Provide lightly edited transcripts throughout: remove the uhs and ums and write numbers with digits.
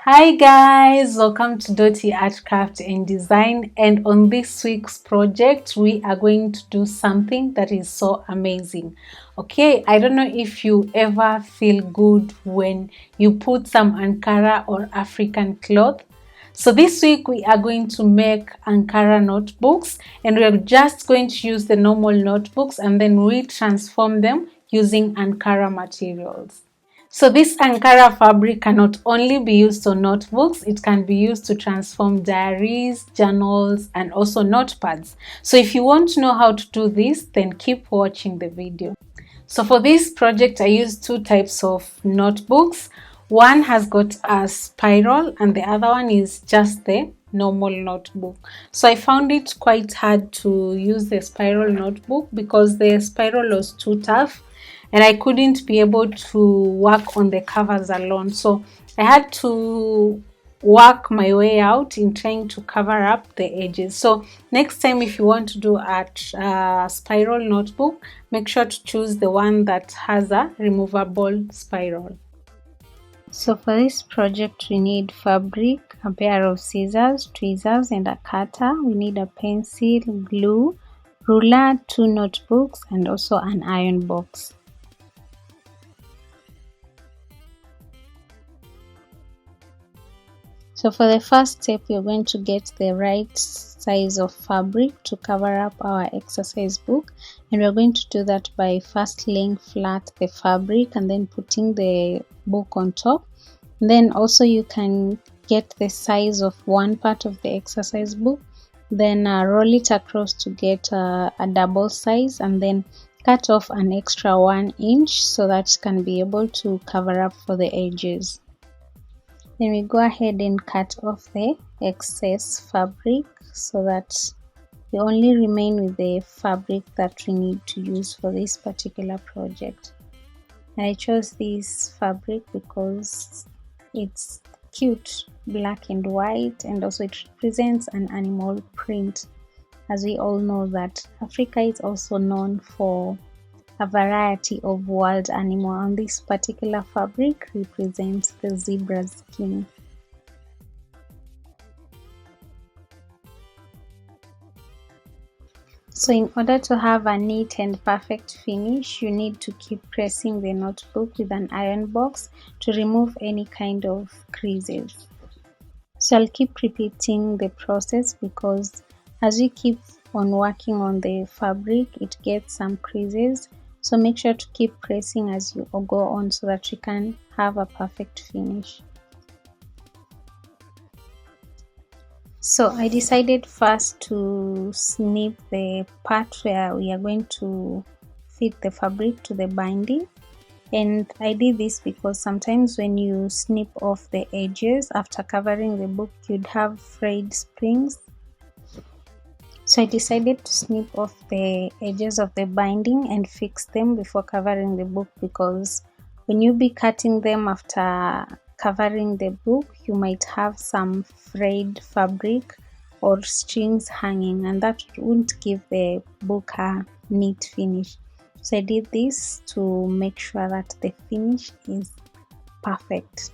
Hi guys, welcome to Dotty Art Craft and Design, and on this week's project we are going to do something that is so amazing. Okay, I don't know if you ever feel good when you put some Ankara or African cloth. So this week we are going to make Ankara notebooks, and we are just going to use the normal notebooks and then we transform them using Ankara materials. So this Ankara fabric can not only be used on notebooks, it can be used to transform diaries, journals, and also notepads. So if you want to know how to do this, then keep watching the video. So for this project, I used two types of notebooks. One has got a spiral and the other one is just the normal notebook. So I found it quite hard to use the spiral notebook because the spiral was too tough and I couldn't be able to work on the covers alone. So I had to work my way out in trying to cover up the edges. So next time, if you want to do a spiral notebook, make sure to choose the one that has a removable spiral. So for this project, we need fabric, a pair of scissors, tweezers, and a cutter. We need a pencil, glue, ruler, two notebooks, and also an iron box. So for the first step, we're going to get the right size of fabric to cover up our exercise book, and we're going to do that by first laying flat the fabric and then putting the book on top. And then also you can get the size of one part of the exercise book, then roll it across to get a double size, and then cut off an extra 1 inch so that it can be able to cover up for the edges. Then we go ahead and cut off the excess fabric so that we only remain with the fabric that we need to use for this particular project. And I chose this fabric because it's cute, black and white, and also it represents an animal print. As we all know that Africa is also known for a variety of wild animal, and this particular fabric represents the zebra's skin. So in order to have a neat and perfect finish, you need to keep pressing the notebook with an iron box to remove any kind of creases. So I'll keep repeating the process because as we keep on working on the fabric, it gets some creases. So make sure to keep pressing as you go on so that you can have a perfect finish. So I decided first to snip the part where we are going to fit the fabric to the binding. And I did this because sometimes when you snip off the edges after covering the book, you'd have frayed springs. So I decided to snip off the edges of the binding and fix them before covering the book, because when you be cutting them after covering the book, you might have some frayed fabric or strings hanging, and that won't give the book a neat finish. So I did this to make sure that the finish is perfect.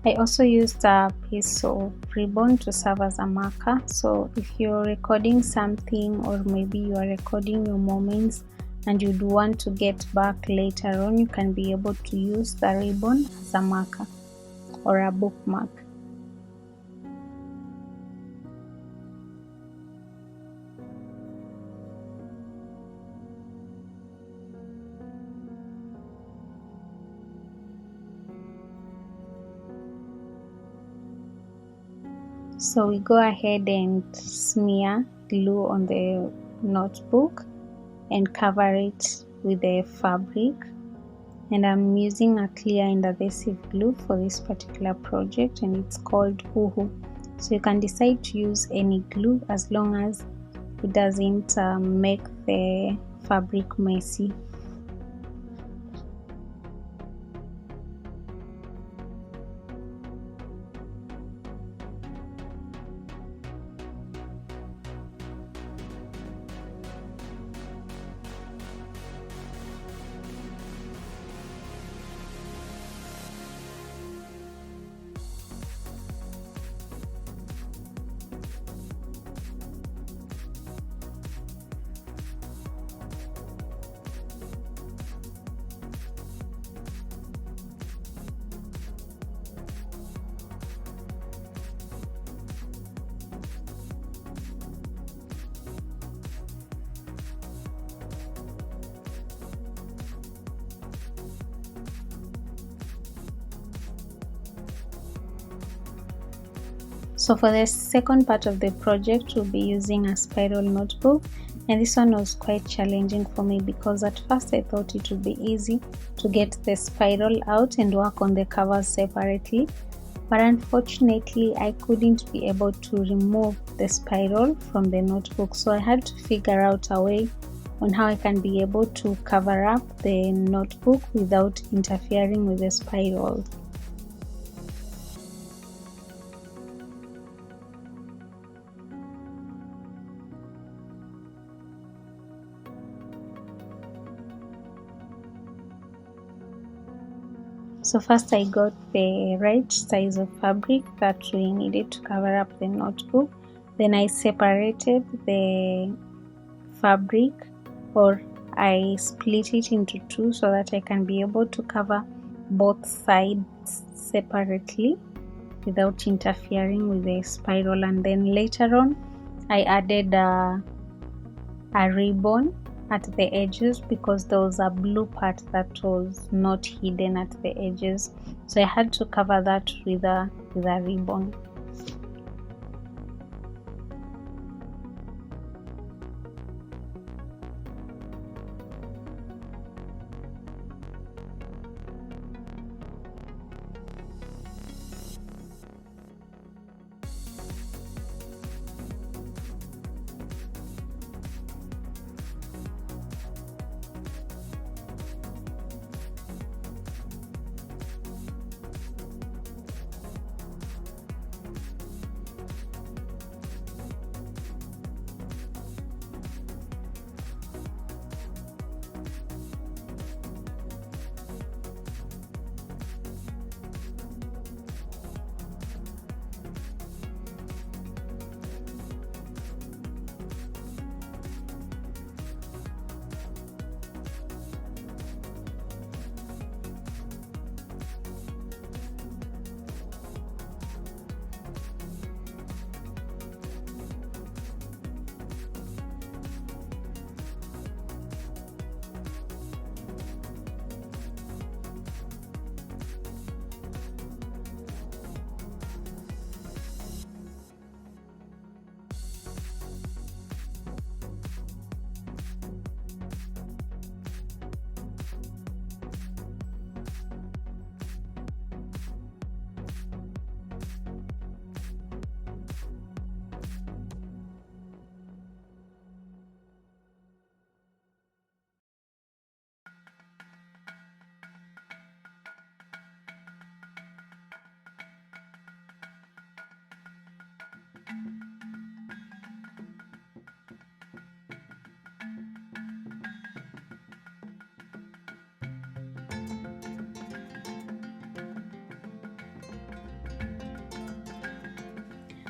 I also used a piece of ribbon to serve as a marker. So if you're recording something, or maybe you are recording your moments and you'd want to get back later on, you can be able to use the ribbon as a marker or a bookmark. So we go ahead and smear glue on the notebook and cover it with the fabric, and I'm using a clear and adhesive glue for this particular project, and it's called Uhu. So you can decide to use any glue as long as it doesn't make the fabric messy. So for the second part of the project, we'll be using a spiral notebook, and this one was quite challenging for me because at first I thought it would be easy to get the spiral out and work on the covers separately, but unfortunately I couldn't be able to remove the spiral from the notebook, so I had to figure out a way on how I can be able to cover up the notebook without interfering with the spiral. So first I got the right size of fabric that we needed to cover up the notebook. Then I separated the fabric, or I split it into two so that I can be able to cover both sides separately without interfering with the spiral. And then later on I added a ribbon at the edges because there was a blue part that was not hidden at the edges, so I had to cover that with a ribbon.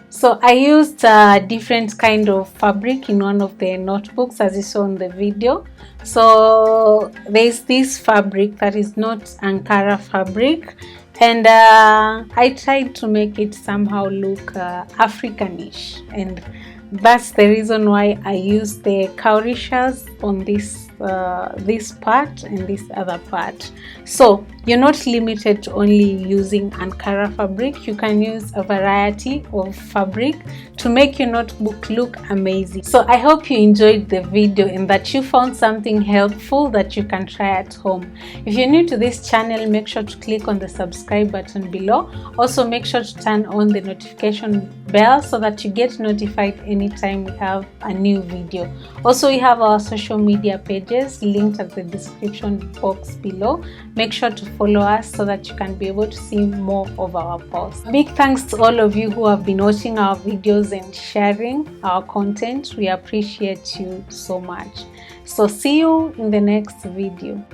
So I used a different kind of fabric in one of the notebooks, as you saw in the video. So there's this fabric that is not Ankara fabric, and I tried to make it somehow look Africanish, and that's the reason why I used the cowrie shells on this this part and this other part. So you're not limited to only using Ankara fabric. You can use a variety of fabric to make your notebook look amazing. So I hope you enjoyed the video and that you found something helpful that you can try at home. If you're new to this channel, make sure to click on the subscribe button below. Also make sure to turn on the notification bell so that you get notified anytime we have a new video. Also, we have our social media pages linked at the description box below. Make sure to follow us so that you can be able to see more of our posts. Big thanks to all of you who have been watching our videos and sharing our content. We appreciate you so much. So see you in the next video.